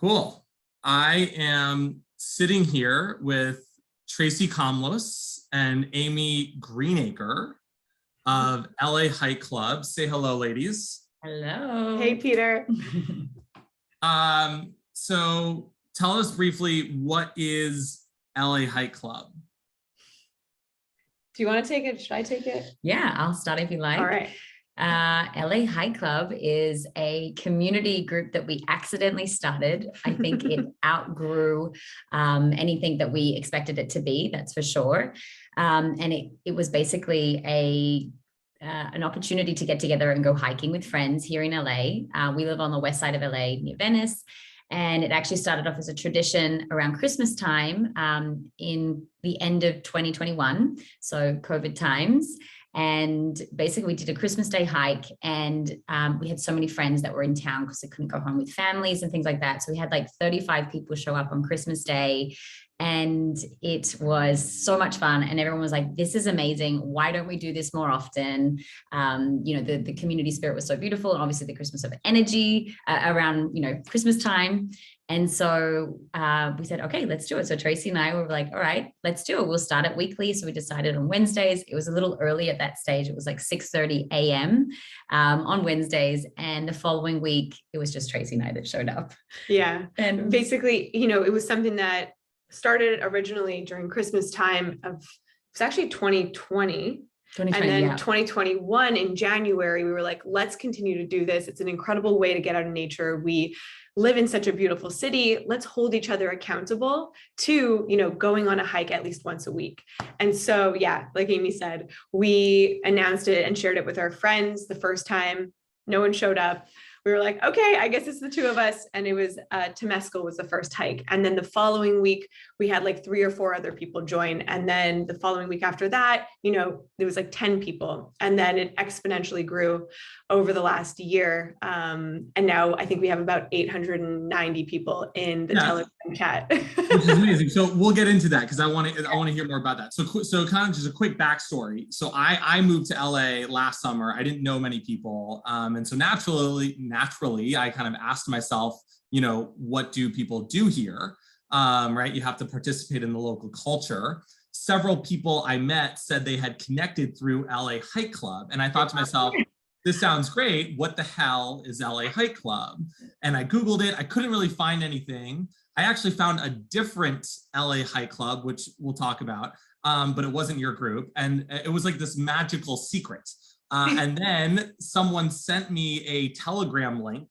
Cool. I am sitting here with Tracy Komlos and Amy Greenacre of LA Hike Club. Say hello, ladies. Hello. Hey, Peter. So tell us briefly, what is LA Hike Club? Do you want to take it? Should I take it? Yeah, I'll start if you like. All right. LA Hike Club is a community group that we accidentally started. I think it outgrew anything that we expected it to be, that's for sure. And it was basically an opportunity to get together and go hiking with friends here in LA. We live on the west side of LA near Venice. And it actually started off as a tradition around Christmas time in the end of 2021, so COVID times. And basically we did a Christmas Day hike, and we had so many friends that were in town because they couldn't go home with families and things like that. So we had like 35 people show up on Christmas Day, and it was so much fun. And everyone was like, this is amazing. Why don't we do this more often? The community spirit was so beautiful. And obviously the Christmas of energy around, Christmas time. And so we said, okay, let's do it. So Tracy and I were like, all right, let's do it. We'll start it weekly. So we decided on Wednesdays. It was a little early at that stage. It was like 6:30 a.m. On Wednesdays. And the following week, it was just Tracy and I that showed up. Yeah. And basically, it was something that started originally during Christmas time it's actually 2020. And then 2021 in January, we were like, let's continue to do this. It's an incredible way to get out of nature. We live in such a beautiful city. Let's hold each other accountable to, going on a hike at least once a week. And so, yeah, like Amy said, we announced it and shared it with our friends the first time. No one showed up. We were like, okay, I guess it's the two of us. And it was Temescal was the first hike. And then the following week, we had like 3 or 4 other people join. And then the following week after that, there was like 10 people. And then it exponentially grew over the last year. And now I think we have about 890 people in the Telegram chat. Which is amazing. So we'll get into that because I want to hear more about that. So kind of just a quick backstory. So I moved to LA last summer. I didn't know many people. And so naturally, I kind of asked myself, what do people do here? Right? You have to participate in the local culture. Several people I met said they had connected through LA Hike Club. And I thought to myself, this sounds great. What the hell is LA Hike Club? And I Googled it. I couldn't really find anything. I actually found a different LA Hike Club, which we'll talk about, but it wasn't your group. And it was like this magical secret. And then someone sent me a Telegram link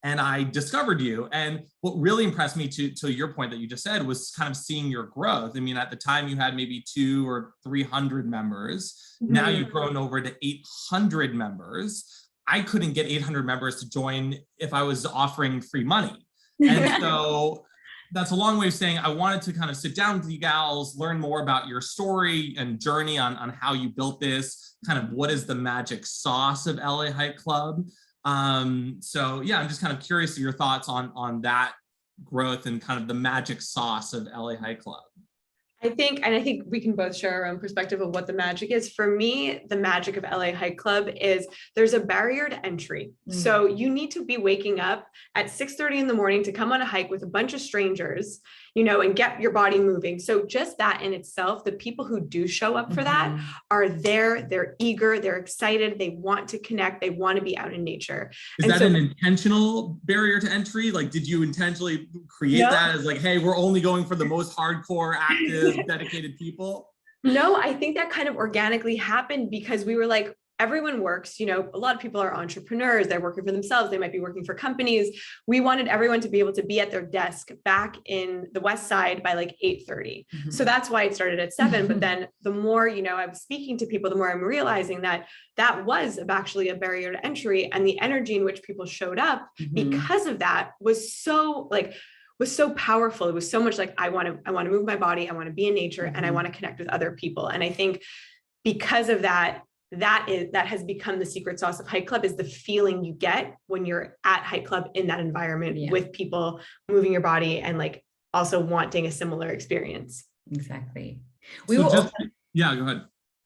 and I discovered you. And what really impressed me to your point that you just said was kind of seeing your growth. I mean, at the time you had maybe 200 or 300 members. Mm-hmm. Now you've grown over to 800 members. I couldn't get 800 members to join if I was offering free money. And so that's a long way of saying I wanted to kind of sit down with you gals, learn more about your story and journey on how you built this, kind of what is the magic sauce of LA Hike Club. So yeah, I'm just kind of curious of your thoughts on that growth and kind of the magic sauce of LA Hike Club. I think we can both share our own perspective of what the magic is. For me, the magic of LA Hike Club is there's a barrier to entry. Mm-hmm. So you need to be waking up at 6:30 in the morning to come on a hike with a bunch of strangers, and get your body moving. So just that in itself, the people who do show up for that are there, they're eager, they're excited, they want to connect, they want to be out in nature. Is that an intentional barrier to entry? Like, did you intentionally create that as like, hey, we're only going for the most hardcore, active, dedicated people? No, I think that kind of organically happened because we were like, everyone works, a lot of people are entrepreneurs, they're working for themselves, they might be working for companies. We wanted everyone to be able to be at their desk back in the West Side by like 8:30. Mm-hmm. So that's why it started at 7. But then the more, I was speaking to people, the more I'm realizing that was actually a barrier to entry, and the energy in which people showed up because of that was so powerful. It was so much like, I want to move my body. I want to be in nature and I want to connect with other people. And I think because of that has become the secret sauce of Hike Club, is the feeling you get when you're at Hike Club in that environment with people moving your body and like also wanting a similar experience. Exactly. Go ahead.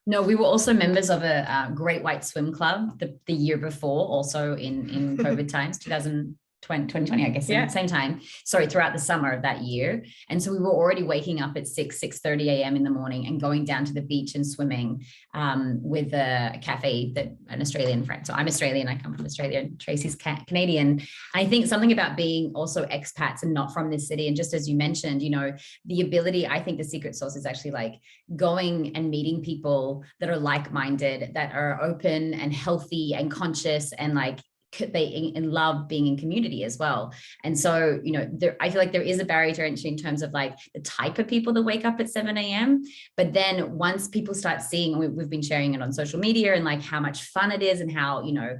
No, we were also members of a Great White Swim Club the year before, also in COVID times, 2020. 2020, I guess, same time. Sorry, throughout the summer of that year. And so we were already waking up at 6:30 a.m. in the morning and going down to the beach and swimming with a cafe that an Australian friend. So I'm Australian, I come from Australia, and Tracy's Canadian. And I think something about being also expats and not from this city. And just as you mentioned, you know, the ability, I think the secret sauce is actually like going and meeting people that are like-minded, that are open and healthy and conscious and like they love being in community as well. And so, you know, I feel like there is a barrier to entry in terms of like the type of people that wake up at 7 a.m. But then once people start seeing, and we've been sharing it on social media and like how much fun it is and how, you know,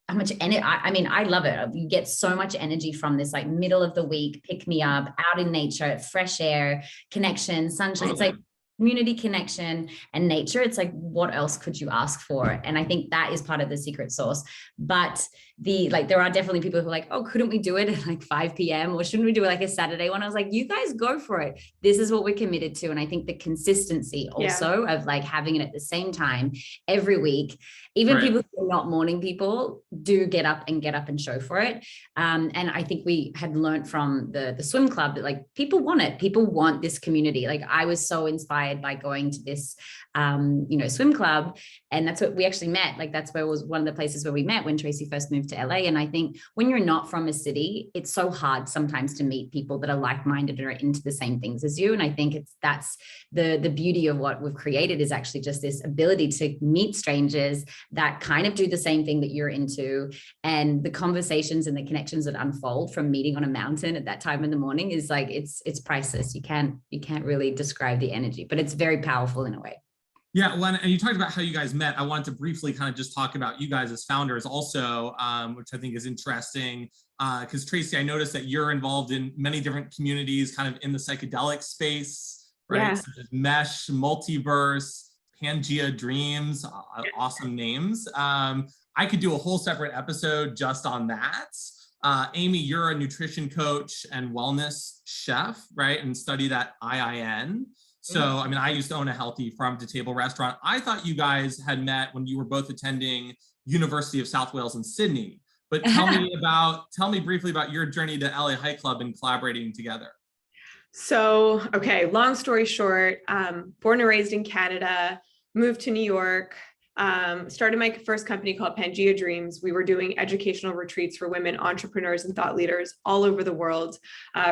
how much energy, I mean, I love it. You get so much energy from this like middle of the week, pick me up, out in nature, fresh air, connection, sunshine. It's like community connection and nature. It's like, what else could you ask for? And I think that is part of the secret sauce. But there are definitely people who are like, oh, couldn't we do it at like 5 p.m. or shouldn't we do it like a Saturday one? I was like, you guys go for it. This is what we're committed to. And I think the consistency also of like having it at the same time every week, even people who are not morning people do get up and show for it. And I think we had learned from the swim club that like people want it. People want this community. Like I was so inspired by going to this, you know, swim club. And that's what we actually met. Like that's where was one of the places where we met when Tracy first moved to LA. And I think when you're not from a city, it's so hard sometimes to meet people that are like-minded or into the same things as you. And I think that's the beauty of what we've created is actually just this ability to meet strangers that kind of do the same thing that you're into. And the conversations and the connections that unfold from meeting on a mountain at that time in the morning is like, it's priceless. You can't really describe the energy, but it's very powerful in a way. Yeah, well, and you talked about how you guys met. I wanted to briefly kind of just talk about you guys as founders also, which I think is interesting. Because Tracy, I noticed that you're involved in many different communities kind of in the psychedelic space, right? Such as Mesh, Multiverse, Pangea Dreams, awesome names. I could do a whole separate episode just on that. Amy, you're a nutrition coach and wellness chef, right? And studied at IIN. So, I mean, I used to own a healthy farm to table restaurant. I thought you guys had met when you were both attending University of South Wales in Sydney, but tell me briefly about your journey to LA Hike Club and collaborating together. So, okay, long story short, born and raised in Canada, moved to New York, started my first company called Pangea Dreams. We were doing educational retreats for women entrepreneurs and thought leaders all over the world,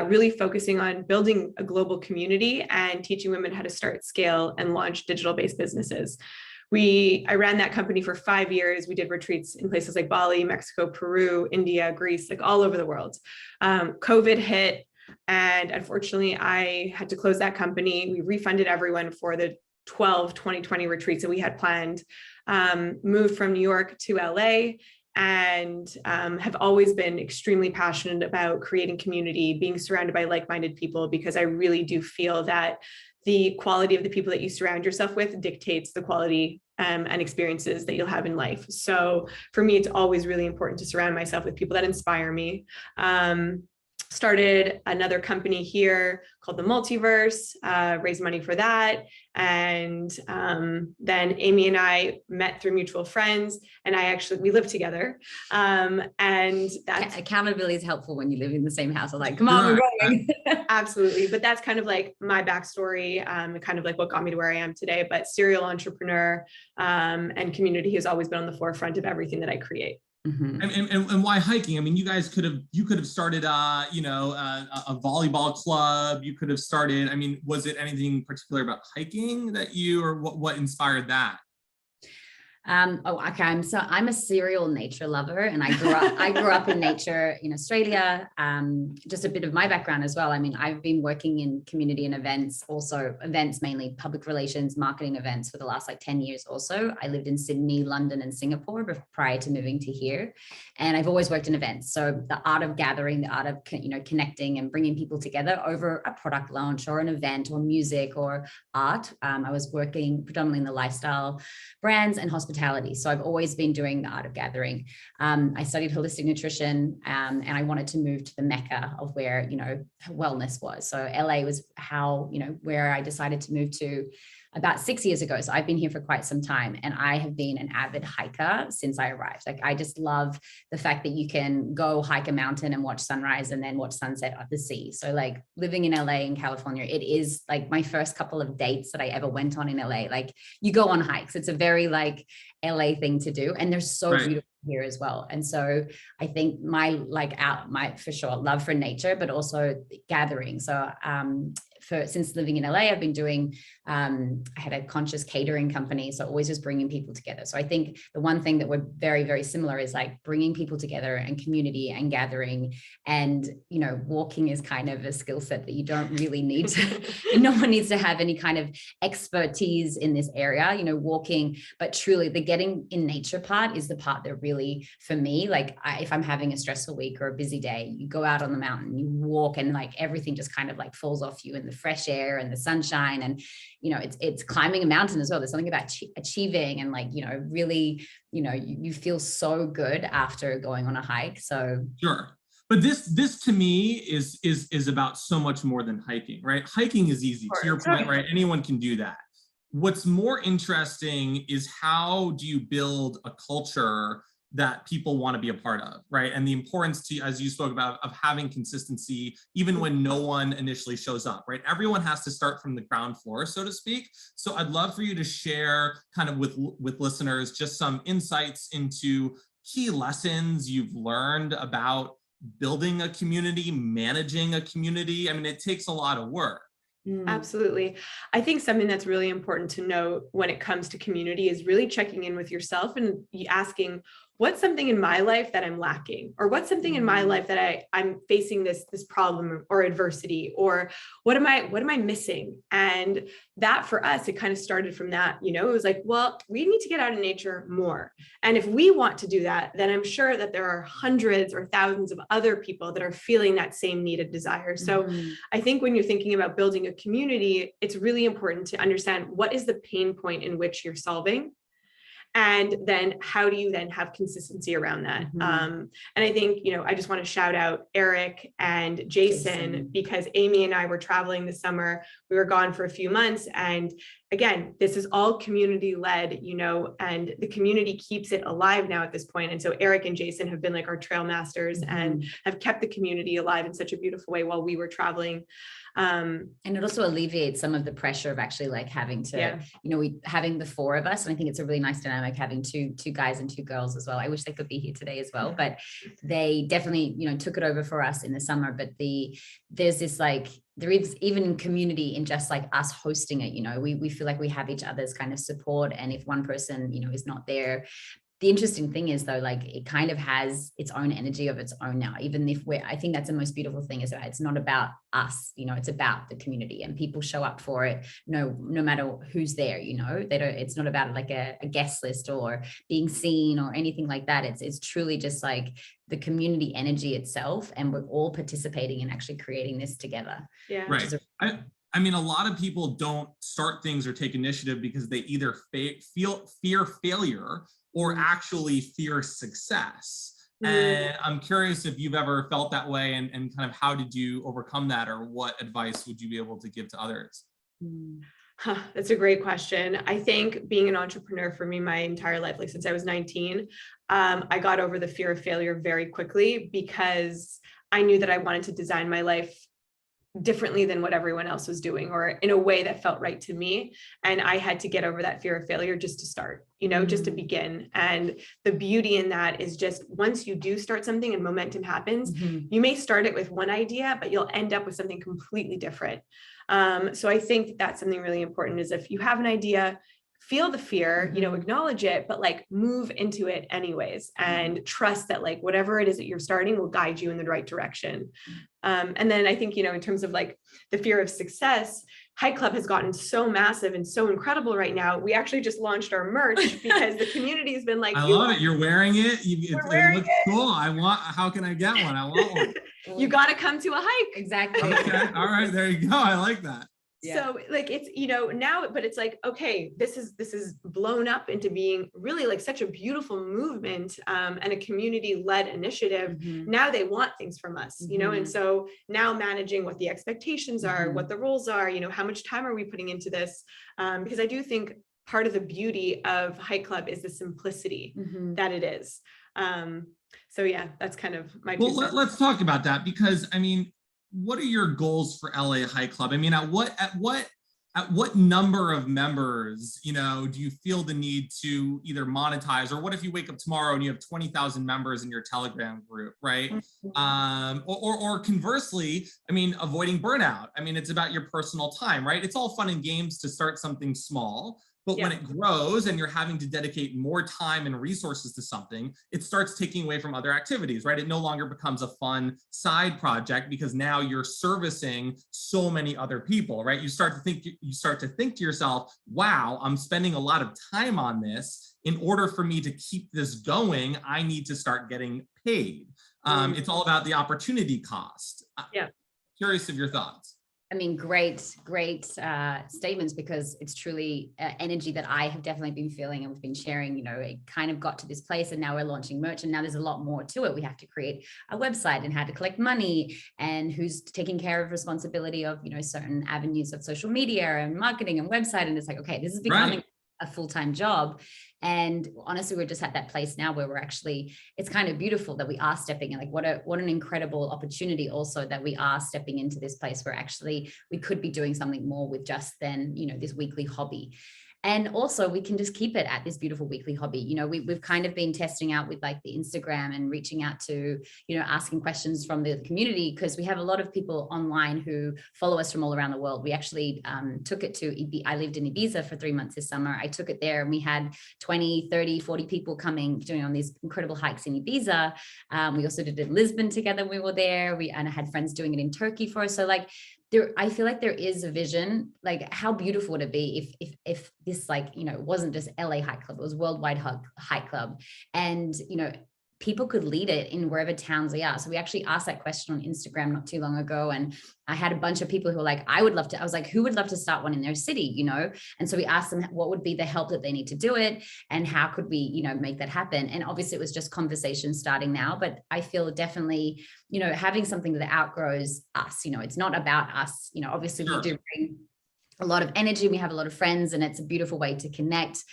really focusing on building a global community and teaching women how to start, scale, and launch digital-based businesses. I ran that company for 5 years. We did retreats in places like Bali, Mexico, Peru, India, Greece, like all over the world. COVID hit, and unfortunately, I had to close that company. We refunded everyone for the 2020 retreats that we had planned, moved from New York to LA, and have always been extremely passionate about creating community, being surrounded by like-minded people, because I really do feel that the quality of the people that you surround yourself with dictates the quality and experiences that you'll have in life. So for me, it's always really important to surround myself with people that inspire me. Started another company here called the Multiverse, raised money for that. And then Amy and I met through mutual friends, and we live together. And that's accountability is helpful when you live in the same house. I'm like, come on, we're going. Absolutely. But that's kind of like my backstory, kind of like what got me to where I am today. But serial entrepreneur and community has always been on the forefront of everything that I create. Mm-hmm. And why hiking? I mean, you guys could have started a volleyball club. You could have started. I mean, was it anything particular about hiking that or what inspired that? Okay. I'm a serial nature lover, and I grew up in nature in Australia. Just a bit of my background as well. I mean, I've been working in community and events, also events, mainly public relations, marketing events for the last like 10 years or so. I lived in Sydney, London, and Singapore prior to moving to here. And I've always worked in events. So the art of gathering, the art of, connecting and bringing people together over a product launch or an event or music or art. I was working predominantly in the lifestyle brands and hospitality. So I've always been doing the art of gathering. I studied holistic nutrition, and I wanted to move to the Mecca of where, wellness was. So LA was where I decided to move to. about 6 years ago. So I've been here for quite some time, and I have been an avid hiker since I arrived. Like, I just love the fact that you can go hike a mountain and watch sunrise and then watch sunset at the sea. So like, living in LA in California, it is like my first couple of dates that I ever went on in LA. Like, you go on hikes. It's a very like LA thing to do. And they're so beautiful here as well. And so I think my for sure love for nature, but also gathering. So since living in LA, I've been doing, I had a conscious catering company. So always just bringing people together. So I think the one thing that we're very, very similar is like bringing people together and community and gathering. And, you know, walking is kind of a skill set that you don't really need to, no one needs to have any kind of expertise in this area, you know, walking, but truly the getting in nature part is the part that really, for me, like if I'm having a stressful week or a busy day, you go out on the mountain, you walk, and like everything just kind of like falls off you in the fresh air and the sunshine. And, you know, it's climbing a mountain as well. There's something about achieving and like, you know, really, you know, you feel so good after going on a hike. So sure. But this to me is about so much more than hiking, right? Hiking is easy, to your point, right? Anyone can do that. What's more interesting is how do you build a culture that people want to be a part of, right? And the importance to, as you spoke about, of having consistency, even when no one initially shows up, right? Everyone has to start from the ground floor, so to speak. So I'd love for you to share kind of with listeners, just some insights into key lessons you've learned about building a community, managing a community. I mean, it takes a lot of work. Absolutely. I think something that's really important to note when it comes to community is really checking in with yourself and asking, what's something in my life that I'm lacking? Or what's something in my life that I'm facing this problem or adversity? Or what am I missing? And that for us, it kind of started from that, you know, it was like, well, we need to get out in nature more. And if we want to do that, then I'm sure that there are hundreds or thousands of other people that are feeling that same needed desire. So I think when you're thinking about building a community, it's really important to understand what is the pain point in which you're solving. And then how do you then have consistency around that? And I think, you know, I just want to shout out Eric and Jason, because Amy and I were traveling this summer. We were gone for a few months. And again, this is all community led, you know, and the community keeps it alive now at this point. And so Eric and Jason have been like our trail masters and have kept the community alive in such a beautiful way while we were traveling. And it also alleviates some of the pressure of actually like having to, you know, having the four of us. And I think it's a really nice dynamic having two guys and two girls as well. I wish they could be here today as well, but they definitely, you know, took it over for us in the summer. But there's this like, there is even community in just like us hosting it, you know, we feel like we have each other's kind of support. And if one person, you know, is not there, the interesting thing is though, like it kind of has its own energy of its own now, even if I think that's the most beautiful thing is that it's not about us, you know, it's about the community and people show up for it. No matter who's there, you know, it's not about like a guest list or being seen or anything like that. It's truly just like the community energy itself. And we're all participating in actually creating this together. Yeah. Right. I mean, a lot of people don't start things or take initiative because they either fear failure or actually fear success. And I'm curious if you've ever felt that way and kind of how did you overcome that, or what advice would you be able to give to others? That's a great question. I think being an entrepreneur for me my entire life, like since I was 19, I got over the fear of failure very quickly because I knew that I wanted to design my life differently than what everyone else was doing, or in a way that felt right to me. And I had to get over that fear of failure just to start, you know, just to begin. And the beauty in that is just once you do start something and momentum happens, you may start it with one idea, but you'll end up with something completely different. So I think that's something really important is if you have an idea, feel the fear, you know, acknowledge it, but like move into it anyways, and trust that like whatever it is that you're starting will guide you in the right direction. And then I think, you know, in terms of like the fear of success, Hike Club has gotten so massive and so incredible right now. We actually just launched our merch because the community has been like, I love it. You're wearing it. It looks cool. How can I get one? I want one. You got to come to a hike. Exactly. Okay. All right. There you go. I like that. So like, it's, now, but it's like, okay, this is blown up into being really like such a beautiful movement, and a community-led initiative. Now they want things from us, and so now managing what the expectations are, what the roles are, how much time are we putting into this? Because I do think part of the beauty of Hike Club is the simplicity that it is. So yeah, that's kind of my two cents. Let's talk about that, because I mean, what are your goals for LA Hike Club? I mean, at what number of members, do you feel the need to either monetize, or what if you wake up tomorrow and you have 20,000 members in your Telegram group, right? Or conversely, I mean, avoiding burnout. I mean, it's about your personal time, right? It's all fun and games to start something small, but when it grows and you're having to dedicate more time and resources to something, it starts taking away from other activities, right? It no longer becomes a fun side project, because now you're servicing so many other people, right? You start to think to yourself, wow, I'm spending a lot of time on this. In order for me to keep this going, I need to start getting paid. It's all about the opportunity cost. Curious of your thoughts. I mean, great statements, because it's truly energy that I have definitely been feeling and we've been sharing. It kind of got to this place, and now we're launching merch, and now there's a lot more to it. We have to create a website and how to collect money, and who's taking care of responsibility of, certain avenues of social media and marketing and website. And it's like, okay, this is becoming a full-time job. And honestly, we're just at that place now where it's kind of beautiful that we are stepping in. Like, what an incredible opportunity also that we are stepping into this place where actually we could be doing something more with just then, this weekly hobby. And also we can just keep it at this beautiful weekly hobby. We've kind of been testing out with like the Instagram and reaching out to, asking questions from the community, because we have a lot of people online who follow us from all around the world. We actually took it to, I lived in Ibiza for 3 months this summer. I took it there, and we had 20, 30, 40 people coming, doing on these incredible hikes in Ibiza. We also did it in Lisbon together when we were there. And I had friends doing it in Turkey for us. So like, I feel like there is a vision. Like, how beautiful would it be if this, wasn't just LA Hike Club, it was Worldwide Hike Club, and people could lead it in wherever towns they are. So we actually asked that question on Instagram not too long ago, and I had a bunch of people who were like, I was like, who would love to start one in their city, And so we asked them what would be the help that they need to do it, and how could we, make that happen. And obviously it was just conversation starting now, but I feel definitely, having something that outgrows us, it's not about us, obviously we do bring a lot of energy. We have a lot of friends, and it's a beautiful way to connect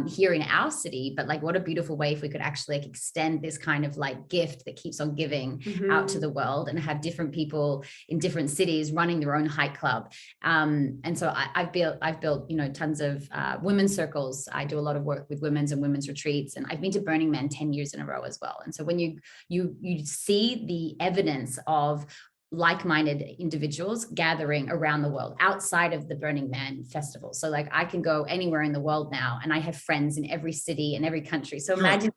here in our city. But like, what a beautiful way if we could actually extend this kind of like gift that keeps on giving out to the world, and have different people in different cities running their own hike club. And so I've built, tons of women's circles. I do a lot of work with women's and women's retreats, and I've been to Burning Man 10 years in a row as well. And so when you see the evidence of like-minded individuals gathering around the world outside of the Burning Man festival. So like, I can go anywhere in the world now, and I have friends in every city and every country. So imagine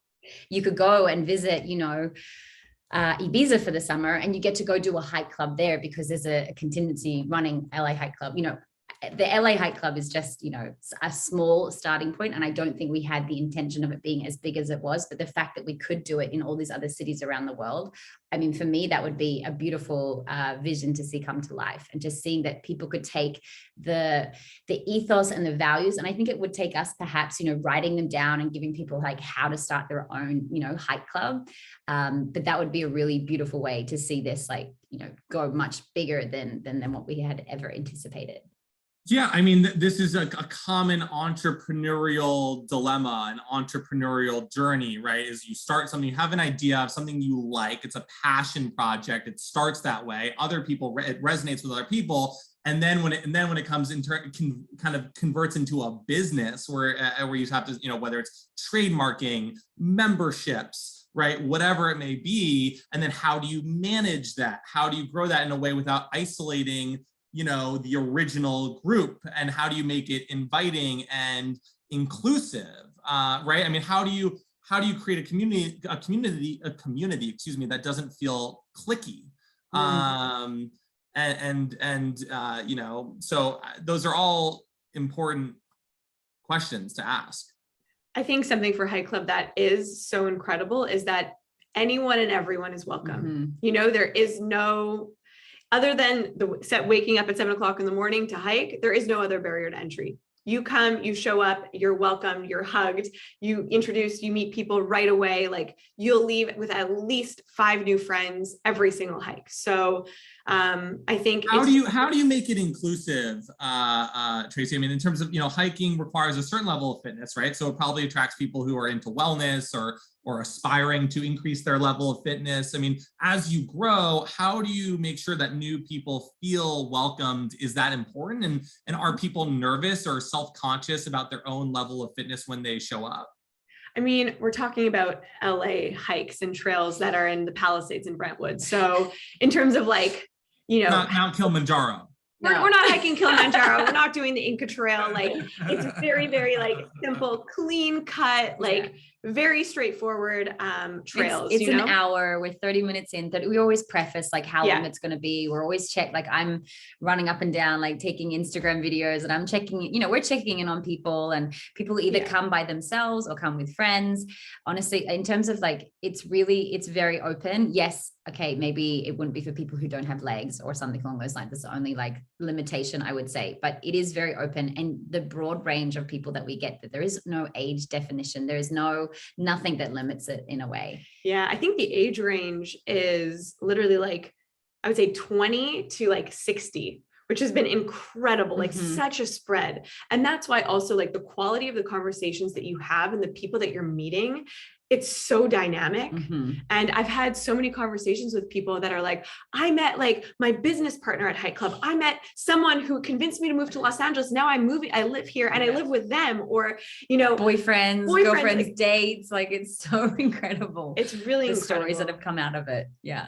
you could go and visit, Ibiza for the summer, and you get to go do a hike club there because there's a contingency running LA Hike Club. The LA Hike Club is just, a small starting point. And I don't think we had the intention of it being as big as it was, but the fact that we could do it in all these other cities around the world, I mean, for me, that would be a beautiful vision to see come to life, and just seeing that people could take the ethos and the values. And I think it would take us perhaps, writing them down and giving people like how to start their own, hike club. But that would be a really beautiful way to see this, like, go much bigger than what we had ever anticipated. Yeah, I mean, this is a common entrepreneurial dilemma, an entrepreneurial journey, right? Is you start something, you have an idea of something you like, it's a passion project, it starts that way, other people, it resonates with other people, and then when it comes into, it can kind of converts into a business where you have to, whether it's trademarking, memberships, right, whatever it may be, and then how do you manage that? How do you grow that in a way without isolating the original group, and how do you make it inviting and inclusive, right? I mean, how do you create a community, that doesn't feel cliquey? So those are all important questions to ask. I think something for Hike Club that is so incredible is that anyone and everyone is welcome. There is no, other than waking up at 7 o'clock in the morning to hike, there is no other barrier to entry. You come, you show up, you're welcome, you're hugged, you meet people right away. Like you'll leave with at least 5 new friends every single hike. So I think how do you make it inclusive, Tracy? I mean, in terms of, hiking requires a certain level of fitness, right? So it probably attracts people who are into wellness or aspiring to increase their level of fitness. I mean, as you grow, how do you make sure that new people feel welcomed? Is that important? And are people nervous or self-conscious about their own level of fitness when they show up? I mean, we're talking about LA hikes and trails that are in the Palisades in Brentwood. So in terms of like, not Mount Kilimanjaro. We're not hiking Kilimanjaro. We're not doing the Inca Trail. Like it's very, very like simple, clean cut, like very straightforward trails. It's an hour. We're 30 minutes in. That we always preface like how long it's going to be. We're always like I'm running up and down, like taking Instagram videos, and I'm checking. We're checking in on people, and people either come by themselves or come with friends. Honestly, in terms of like, it's very open. Yes. Okay, maybe it wouldn't be for people who don't have legs or something along those lines. That's the only like limitation I would say, but it is very open, and the broad range of people that we get, that there is no age definition. There is nothing that limits it in a way. Yeah, I think the age range is literally like, I would say 20 to like 60, which has been incredible, like such a spread. And that's why also like the quality of the conversations that you have and the people that you're meeting, it's so dynamic. And I've had so many conversations with people that are like, I met like my business partner at Hike Club. I met someone who convinced me to move to Los Angeles. Now I'm moving, I live here and I live with them, or, boyfriends, girlfriends, like, dates. Like it's so incredible. It's really the incredible. Stories that have come out of it. Yeah.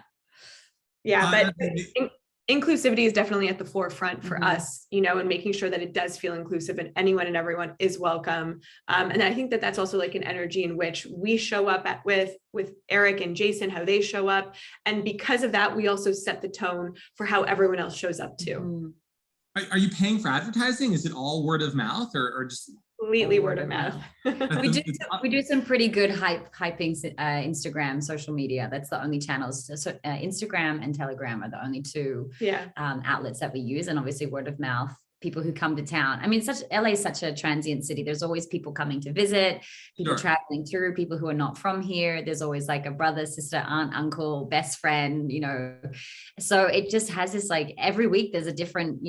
Yeah. But inclusivity is definitely at the forefront for us, and making sure that it does feel inclusive and anyone and everyone is welcome. And I think that that's also like an energy in which we show up with Eric and Jason, how they show up. And because of that, we also set the tone for how everyone else shows up too. Are you paying for advertising? Is it all word of mouth or just completely word of mouth? we do some pretty good hyping Instagram, social media. That's the only channels. So Instagram and Telegram are the only two outlets that we use, and obviously word of mouth. People who come to town. I mean, LA is such a transient city. There's always people coming to visit, people traveling through, people who are not from here. There's always like a brother, sister, aunt, uncle, best friend, So it just has this like every week there's a different,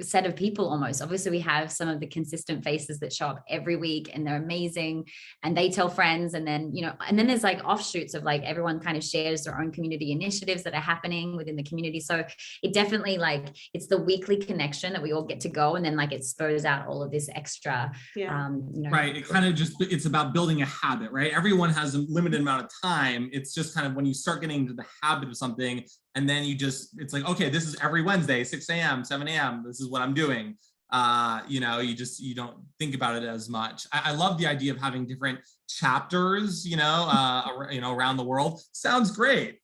set of people almost. Obviously we have some of the consistent faces that show up every week and they're amazing and they tell friends. And then, and then there's like offshoots of like everyone kind of shares their own community initiatives that are happening within the community. So it definitely like, it's the weekly connection that we all get to go, and then like it spurs out all of this extra right. It kind of it's about building a habit, right? Everyone has a limited amount of time. It's just kind of when you start getting into the habit of something, and then it's like, okay, this is every Wednesday, 6 a.m., 7 a.m. This is what I'm doing. You don't think about it as much. I love the idea of having different chapters, around the world. Sounds great.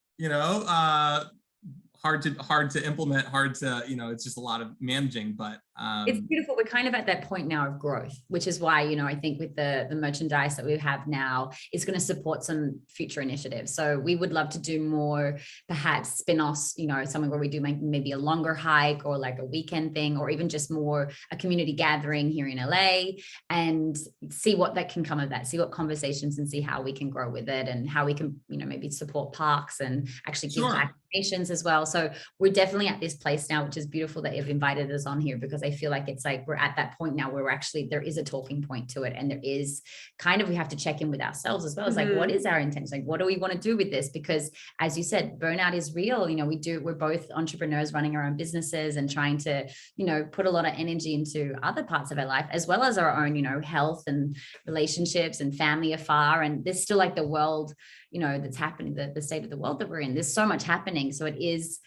Hard to implement, it's just a lot of managing, but it's beautiful. We're kind of at that point now of growth, which is why, I think with the merchandise that we have now is going to support some future initiatives. So we would love to do more, perhaps spin-offs, something where we do maybe a longer hike or like a weekend thing, or even just more a community gathering here in LA, and see what that can come of that, see what conversations and see how we can grow with it, and how we can, maybe support parks and actually give back as well. So we're definitely at this place now, which is beautiful that you've invited us on here, because I feel like it's like we're at that point now where there is a talking point to it, and there is kind of, we have to check in with ourselves as well. It's like, what is our intention? Like, what do we want to do with this? Because as you said, burnout is real. We're both entrepreneurs running our own businesses and trying to, put a lot of energy into other parts of our life, as well as our own, health and relationships and family afar. And there's still like the world, that's happening, the state of the world that we're in. There's so much happening. So it is,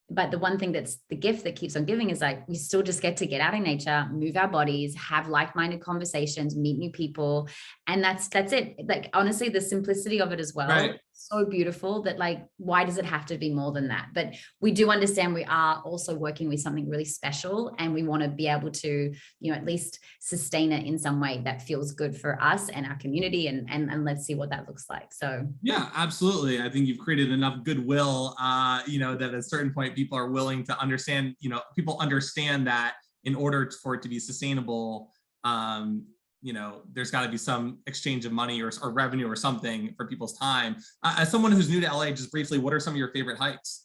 but the one thing that's the gift that keeps on giving is like, we still just get to get out in nature, move our bodies, have like-minded conversations, meet new people. And that's it. Like, honestly, the simplicity of it as well. Right. so beautiful that like, why does it have to be more than that? But we do understand we are also working with something really special, and we want to be able to, you know, at least sustain it in some way that feels good for us and our community, and let's see what that looks like. So yeah, absolutely. I think you've created enough goodwill, you know, that at a certain point people are willing to understand, you know, people understand that in order for it to be sustainable, you know, there's got to be some exchange of money or revenue or something for people's time. As someone who's new to LA, just briefly, what are some of your favorite hikes?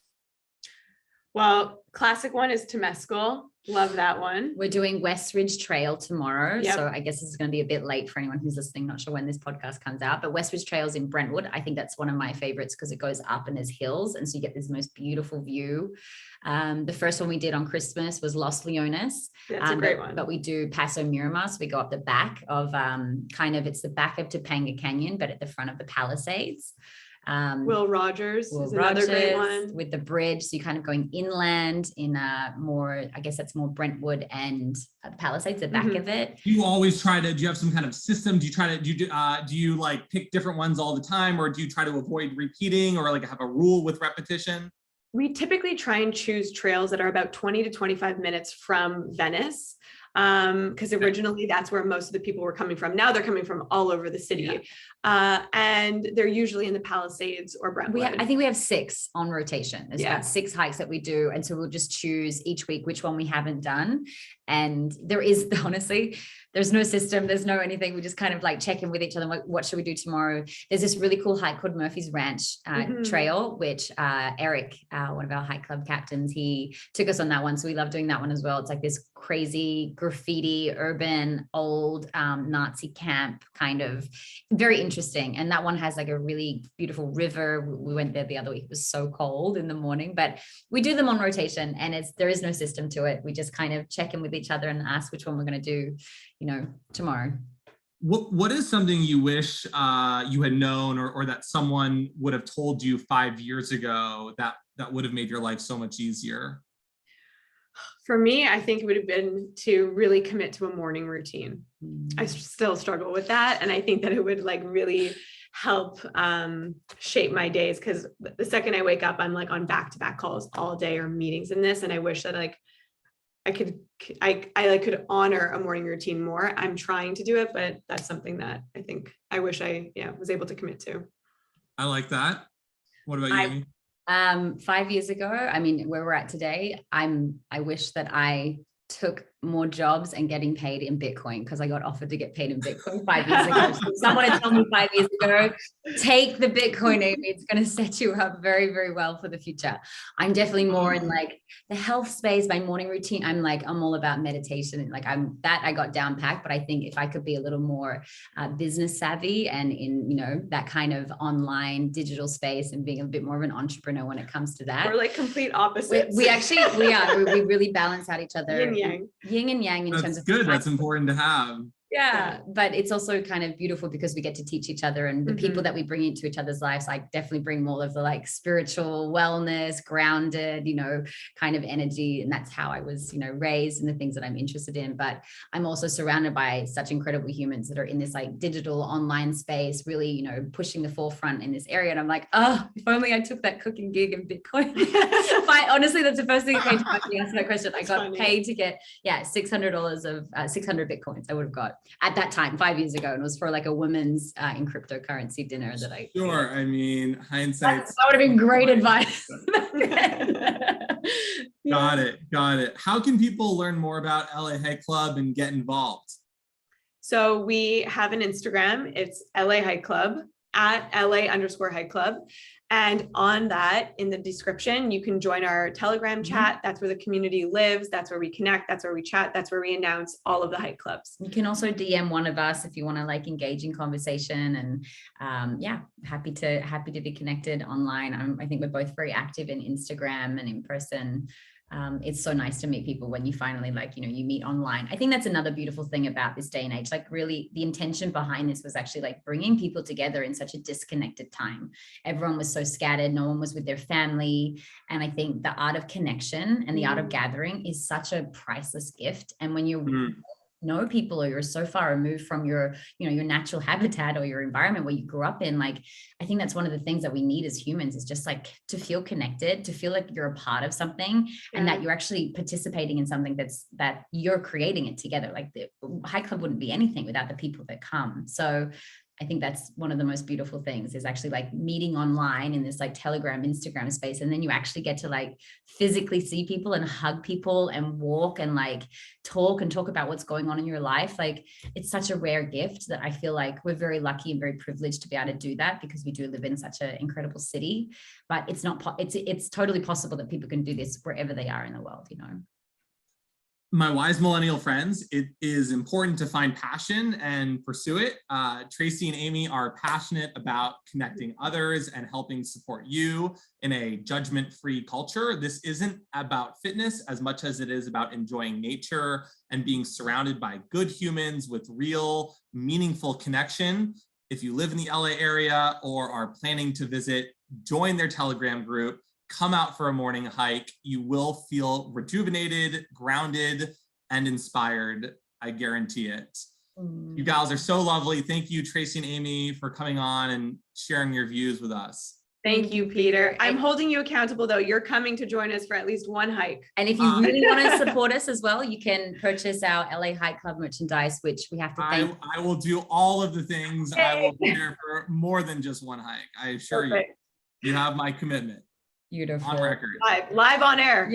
Well, classic one is Temescal. Love that one. We're doing Westridge Trail tomorrow. Yep. So I guess this is going to be a bit late for anyone who's listening. Not sure when this podcast comes out, but Westridge Trail's in Brentwood. I think that's one of my favorites because it goes up and there's hills. And so you get this most beautiful view. The first one we did on Christmas was Los Leones. That's a great one. But we do Pasa nuermas. We go up the back of it's the back of Topanga Canyon, but at the front of the Palisades. Rodgers is another great one with the bridge. So you're kind of going inland in more, I guess that's more Brentwood and the Palisades, the back of it. Do you always do you have some kind of system? Do you like pick different ones all the time, or do you try to avoid repeating, or like have a rule with repetition? We typically try and choose trails that are about 20 to 25 minutes from Venice. Because originally that's where most of the people were coming from. Now they're coming from all over the city. And they're usually in the Palisades or Brentwood. I think we have 6 on rotation. There's about 6 hikes that we do. And so we'll just choose each week which one we haven't done. And there is, honestly, there's no system, there's no anything. We just kind of like check in with each other. Like, what should we do tomorrow? There's this really cool hike called Murphy's Ranch Trail, which Eric, one of our hike club captains, he took us on that one. So we love doing that one as well. It's like this crazy graffiti, urban, old Nazi camp, kind of very interesting. And that one has like a really beautiful river. We went there the other week. It was so cold in the morning, but we do them on rotation, and there is no system to it. We just kind of check in with each other and ask which one we're going to do, you know, tomorrow. What is something you wish you had known, or that someone would have told you 5 years ago that would have made your life so much easier? For me, I think it would have been to really commit to a morning routine. I still struggle with that. And I think that it would like really help shape my days. Because the second I wake up, I'm like on back-to-back calls all day or meetings in this. And I wish that like I could honor a morning routine more. I'm trying to do it, but that's something that I think I wish I was able to commit to. I like that. What about you? 5 years ago, I mean, where we're at today, I wish that I took more jobs and getting paid in Bitcoin, because I got offered to get paid in Bitcoin 5 years ago. So someone had told me 5 years ago, take the Bitcoin, Amy. It's going to set you up very, very well for the future. I'm definitely more in like the health space, my morning routine. I'm all about meditation. Like I got down packed, but I think if I could be a little more business savvy and in, you know, that kind of online digital space and being a bit more of an entrepreneur when it comes to that. We're like complete opposites. We are. We really balance out each other. Yin and yang in terms of good. That's important to have. Yeah, but it's also kind of beautiful because we get to teach each other, and the people that we bring into each other's lives, I definitely bring more of the like spiritual wellness, grounded, you know, kind of energy. And that's how I was, you know, raised, and the things that I'm interested in. But I'm also surrounded by such incredible humans that are in this like digital online space, really, you know, pushing the forefront in this area. And I'm like, oh, if only I took that cooking gig in Bitcoin. Honestly, that's the first thing that came to mind when you asked that question. I got paid to get, $600 of 600 Bitcoins I would have got at that time 5 years ago, and it was for like a women's in cryptocurrency dinner that I I mean, hindsight, that would have been great advice. Got it. How can people learn more about LA Hike Club and get involved? So we have an Instagram. It's LA Hike Club at LA_Hike Club. And on that, in the description, you can join our Telegram chat. That's where the community lives. That's where we connect. That's where we chat. That's where we announce all of the hike clubs. You can also DM one of us if you want to like engage in conversation. And happy to be connected online. I think we're both very active in Instagram and in person. It's so nice to meet people when you finally you meet online. I think that's another beautiful thing about this day and age. Like really the intention behind this was actually like bringing people together in such a disconnected time. Everyone was so scattered. No one was with their family. And I think the art of connection and the art of gathering is such a priceless gift. And when you're know people, or you're so far removed from your, you know, your natural habitat or your environment where you grew up in. Like, I think that's one of the things that we need as humans, is just like to feel connected, to feel like you're a part of something, and that you're actually participating in something that you're creating it together. Like the hike club wouldn't be anything without the people that come. So I think that's one of the most beautiful things, is actually like meeting online in this like Telegram, Instagram space. And then you actually get to like physically see people and hug people and walk and like talk about what's going on in your life. Like, it's such a rare gift that I feel like we're very lucky and very privileged to be able to do that, because we do live in such an incredible city. But it's not, it's totally possible that people can do this wherever they are in the world, you know. My wise millennial friends, it is important to find passion and pursue it. Tracy and Amy are passionate about connecting others and helping support you in a judgment-free culture. This isn't about fitness as much as it is about enjoying nature and being surrounded by good humans with real, meaningful connection. If you live in the LA area or are planning to visit, join their Telegram group. Come out for a morning hike. You will feel rejuvenated, grounded, and inspired. I guarantee it. You gals are so lovely. Thank you, Tracy and Amy, for coming on and sharing your views with us. Thank you, Peter. I'm holding you accountable, though. You're coming to join us for at least one hike. And if you really want to support us as well, you can purchase our LA Hike Club merchandise, which we have to thank. I will do all of the things. Yay. I will be there for more than just one hike. I assure you. You have my commitment. Beautiful. On record. Live on air.